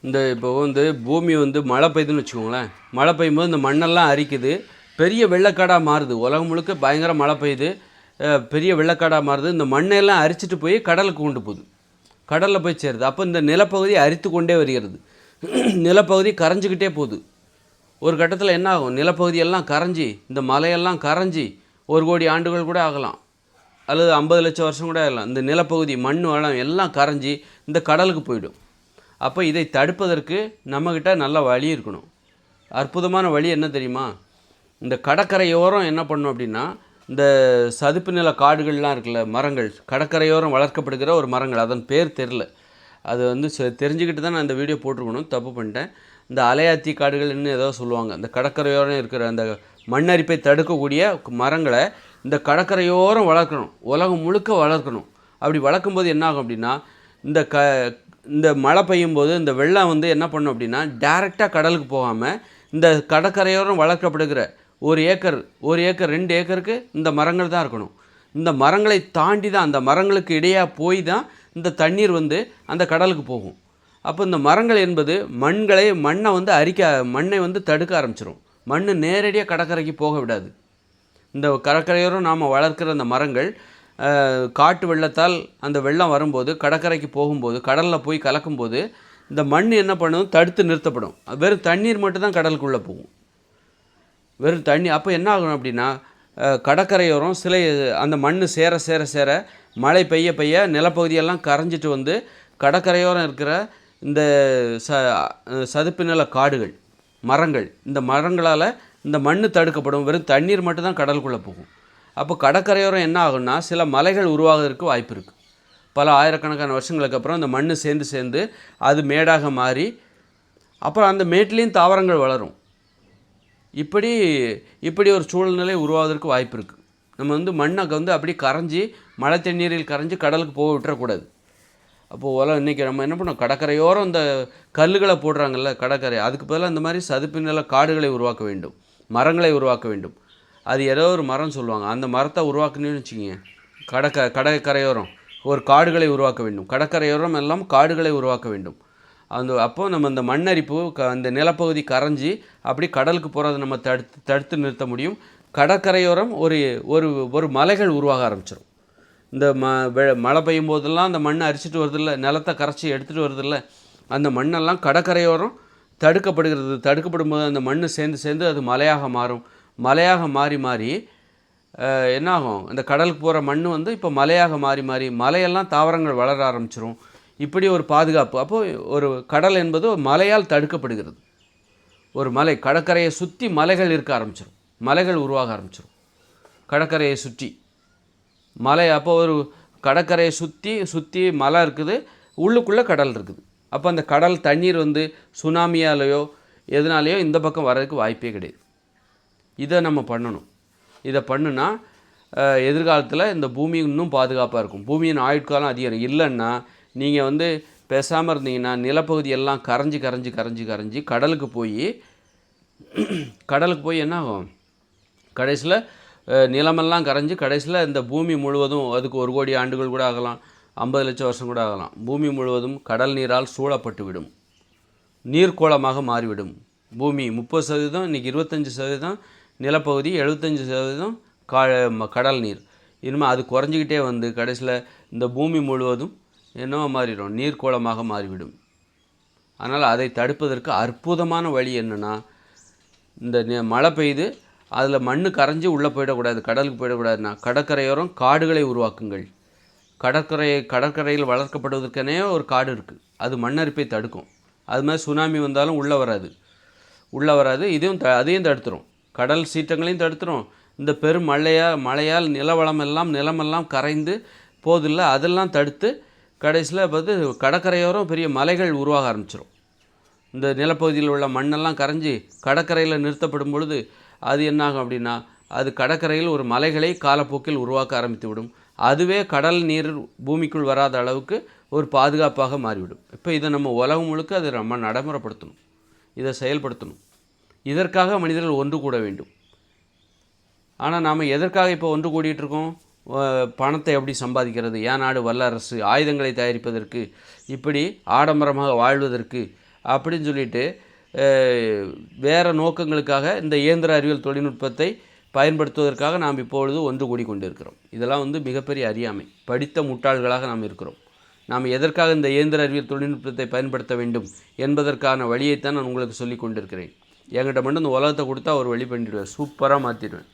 இந்த இப்போ பூமி மழை பெய்யுதுன்னு வச்சுக்கோங்களேன். மழை பெய்யும்போது இந்த மண்ணெல்லாம் அரிக்குது. பெரிய வெள்ளக்காடாக மாறுது. உலகம் முழுக்க பயங்கர மழை பெய்யுது. பெரிய வெள்ளக்காடாக மாறுது. இந்த மண்ணெல்லாம் அரிச்சிட்டு போய் கடலுக்கு கொண்டு போகுது. கடலில் போய் சேருது. அப்போ இந்த நிலப்பகுதி அரித்து கொண்டே வருகிறது. நிலப்பகுதி கரைஞ்சிக்கிட்டே போகுது. ஒரு கட்டத்தில் என்ன ஆகும்? நிலப்பகுதியெல்லாம் கரைஞ்சி, இந்த மலையெல்லாம் கரைஞ்சி 1 கோடி ஆண்டுகள் கூட ஆகலாம், அல்லது 50 லட்சம் வருஷம் கூட ஆகலாம். இந்த நிலப்பகுதி மண் வளம் எல்லாம் கரைஞ்சி இந்த கடலுக்கு போயிடும். அப்போ இதை தடுப்பதற்கு நம்மக்கிட்ட நல்ல வழி இருக்கணும். அற்புதமான வழி என்ன தெரியுமா? இந்த கடற்கரையோரம் என்ன பண்ணணும் அப்படின்னா, இந்த சதுப்பு நில காடுகள்லாம் இருக்குல்ல, மரங்கள், கடற்கரையோரம் வளர்க்கப்படுகிற ஒரு மரங்கள், அதன் பேர் தெரில. அது தெரிஞ்சுக்கிட்டு தான் நான் இந்த வீடியோ போட்டிருக்கணும், தப்பு பண்ணிட்டேன். இந்த அலையாத்தி காடுகள்னு ஏதோ சொல்லுவாங்க. இந்த கடற்கரையோரம் இருக்கிற அந்த மண்ணரிப்பை தடுக்கக்கூடிய மரங்களை இந்த கடற்கரையோரம் வளர்க்கணும், உலகம் முழுக்க வளர்க்கணும். அப்படி வளர்க்கும்போது என்ன ஆகும் அப்படின்னா, இந்த மழை பெய்யும்போது இந்த வெள்ளம் என்ன பண்ணும் அப்படின்னா, டைரெக்டாக கடலுக்கு போகாமல் இந்த கடற்கரையோரம் வளர்க்கப்படுகிற 1 ஏக்கர் 2 ஏக்கருக்கு இந்த மரங்கள் தான் இருக்கணும். இந்த மரங்களை தாண்டி தான், அந்த மரங்களுக்கு இடையாக போய் தான் இந்த தண்ணீர் அந்த கடலுக்கு போகும். அப்போ இந்த மரங்கள் என்பது மண்ணை தடுக்க ஆரம்பிச்சிடும். மண் நேரடியாக கடற்கரைக்கு போக விடாது. இந்த கடற்கரையோரம் நாம் வளர்க்குற அந்த மரங்கள் காட்டு வெள்ளத்தால் அந்த வெள்ளம் வரும்போது கடற்கரைக்கு போகும்போது, கடலில் போய் கலக்கும்போது இந்த மண் என்ன பண்ணும்? தடுத்து நிறுத்தப்படும். வெறும் தண்ணீர் மட்டும்தான் கடலுக்குள்ளே போகும், வெறும் தண்ணி. அப்போ என்ன ஆகணும் அப்படின்னா, கடற்கரையோரம் அந்த மண் சேர சேர சேர மழை பெய்ய பெய்ய நிலப்பகுதியெல்லாம் கரைஞ்சிட்டு கடற்கரையோரம் இருக்கிற இந்த சதுப்பு நில காடுகள், மரங்கள், இந்த மரங்களால் இந்த மண் தடுக்கப்படும். வெறும் தண்ணீர் மட்டும்தான் கடலுக்குள்ளே போகும். அப்போ கடற்கரையோரம் என்ன ஆகும்னா, சில மலைகள் உருவாகிறதுக்கு வாய்ப்பு இருக்குது. பல ஆயிரக்கணக்கான வருஷங்களுக்கு அப்புறம் அந்த மண் சேர்ந்து அது மேடாக மாறி அப்புறம் அந்த மேட்டிலையும் தாவரங்கள் வளரும். இப்படி ஒரு சூழ்நிலை உருவாவதற்கு வாய்ப்பு இருக்குது. நம்ம மண்ணை அப்படி கரைஞ்சி, மழை தண்ணீரில் கரைஞ்சி கடலுக்கு போக விட்டுறக்கூடாது. அப்போது இன்றைக்கி நம்ம என்ன பண்ணோம்? கடற்கரையோரம் இந்த கல்லுகளை போடுறாங்கல்ல கடற்கரை, அதுக்கு பதிலாக இந்த மாதிரி சதுப்பு நில காடுகளை உருவாக்க வேண்டும், மரங்களை உருவாக்க வேண்டும். அது ஏதோ ஒரு மரம் சொல்லுவாங்க, அந்த மரத்தை உருவாக்கணும்னு வச்சுக்கிங்க. கடற்கரையோரம் ஒரு காடுகளை உருவாக்க வேண்டும். கடற்கரையோரம் எல்லாம் காடுகளை உருவாக்க வேண்டும். அப்போது நம்ம இந்த மண்ணரிப்பு அந்த நிலப்பகுதி கரைஞ்சி அப்படி கடலுக்கு போகிறத நம்ம தடுத்து நிறுத்த முடியும். கடற்கரையோரம் ஒரு மலைகள் உருவாக ஆரம்பிச்சிடும். இந்த மழை பெய்யும் போதெல்லாம் அந்த மண்ணை அரிச்சிட்டு வருதில்ல, நிலத்தை கரைச்சி எடுத்துகிட்டு வருதில்ல, அந்த மண்ணெல்லாம் கடற்கரையோரம் தடுக்கப்படும் போது அந்த மண் சேர்ந்து அது மலையாக மாறும். மலையாக மாறி என்னாகும்? இந்த கடலுக்கு போகிற மண் இப்போ மலையாக மாறி மலையெல்லாம் தாவரங்கள் வளர ஆரம்பிச்சிடும். இப்படி ஒரு பாதுகாப்பு. அப்போது ஒரு கடல் என்பது ஒரு மலையால் தடுக்கப்படுகிறது. ஒரு மலை, கடற்கரையை சுற்றி மலைகள் இருக்க ஆரம்பிச்சிடும், மலைகள் உருவாக ஆரம்பிச்சிடும் கடற்கரையை சுற்றி மலை. அப்போ ஒரு கடற்கரையை சுற்றி மலை இருக்குது, உள்ளுக்குள்ளே கடல் இருக்குது. அப்போ அந்த கடல் தண்ணீர் சுனாமியாலேயோ எதனாலேயோ இந்த பக்கம் வர்றதுக்கு வாய்ப்பே கிடையாது. இதை நம்ம பண்ணணும். இதை பண்ணுனா எதிர்காலத்தில் இந்த பூமி இன்னும் பாதுகாப்பாக இருக்கும். பூமியின் ஆயுட்காலம் அதிகம். இல்லைன்னா நீங்கள் பேசாமல் இருந்தீங்கன்னா நிலப்பகுதி எல்லாம் கரைஞ்சி கடலுக்கு போய் என்ன ஆகும்? கடைசியில் நிலமெல்லாம் கரைஞ்சி கடைசியில் இந்த பூமி முழுவதும், அதுக்கு 1 கோடி ஆண்டுகள் கூட ஆகலாம், 50 லட்சம் வருஷம் கூட ஆகலாம், பூமி முழுவதும் கடல் நீரால் சூழப்பட்டு விடும், நீர்க்கோளமாக மாறிவிடும். பூமி 30%, இன்றைக்கி 25% நிலப்பகுதி, 75% கடல் நீர். இனிமேல் அது குறைஞ்சிக்கிட்டே கடைசியில் இந்த பூமி முழுவதும் என்னவோ மாறிடும், நீர்க்கோளமாக மாறிவிடும். அதனால் அதை தடுப்பதற்கு அற்புதமான வழி என்னென்னா, இந்த மழை பெய்து அதில் மண் கரைஞ்சி உள்ளே போயிடக்கூடாது, கடலுக்கு போயிடக்கூடாதுன்னா கடற்கரையோரம் காடுகளை உருவாக்குங்கள். கடற்கரையில் வளர்க்கப்படுவதற்கனே ஒரு காடு இருக்குது, அது மண்ணரிப்பை தடுக்கும். அது மாதிரி சுனாமி வந்தாலும் உள்ளே வராது. அதையும் தடுத்துரும். கடல் சீற்றங்களையும் தடுத்துரும். இந்த பெரும் மழையால் நிலமெல்லாம் கரைந்து போதில்ல, அதெல்லாம் தடுத்து கடைசியில் கடற்கரையோரம் பெரிய மலைகள் உருவாக ஆரம்பிச்சிடும். இந்த நிலப்பகுதியில் உள்ள மண்ணெல்லாம் கரைஞ்சி கடற்கரையில் நிறுத்தப்படும் பொழுது அது என்னாகும் அப்படின்னா, அது கடற்கரையில் ஒரு மலைகளை காலப்போக்கில் உருவாக்க ஆரம்பித்து விடும். அதுவே கடல் நீர் பூமிக்குள் வராத அளவுக்கு ஒரு பாதுகாப்பாக மாறிவிடும். இப்போ இதை நம்ம உலகம் முழுக்க அதை நம்ம நடைமுறைப்படுத்தணும், இதை செயல்படுத்தணும். இதற்காக மனிதர்கள் ஒன்று கூட வேண்டும். ஆனால் நாம் எதற்காக இப்போ ஒன்று கூடிகிட்ருக்கோம்? பணத்தை எப்படி சம்பாதிக்கிறது, ஏன் நாடு வல்லரசு, ஆயுதங்களை தயாரிப்பதற்கு, இப்படி ஆடம்பரமாக வாழ்வதற்கு, அப்படின்னு சொல்லிட்டு வேறு நோக்கங்களுக்காக இந்த இயந்திர அறிவியல் தொழில்நுட்பத்தை பயன்படுத்துவதற்காக நாம் இப்பொழுது ஒன்று கூடி கொண்டிருக்கிறோம். இதெல்லாம் வந்து மிகப்பெரிய அறியாமை, படித்த முட்டாள்களாக நாம் இருக்கிறோம். நாம் எதற்காக இந்த இயந்திர அறிவியல் தொழில்நுட்பத்தை பயன்படுத்த வேண்டும் என்பதற்கான வழியைத்தான் நான் உங்களுக்கு சொல்லி கொண்டிருக்கிறேன். என்கிட்ட மட்டும் இந்த உலகத்தை கொடுத்தா ஒரு வழி பண்ணிடுவேன், சூப்பராக மாற்றிடுவேன்.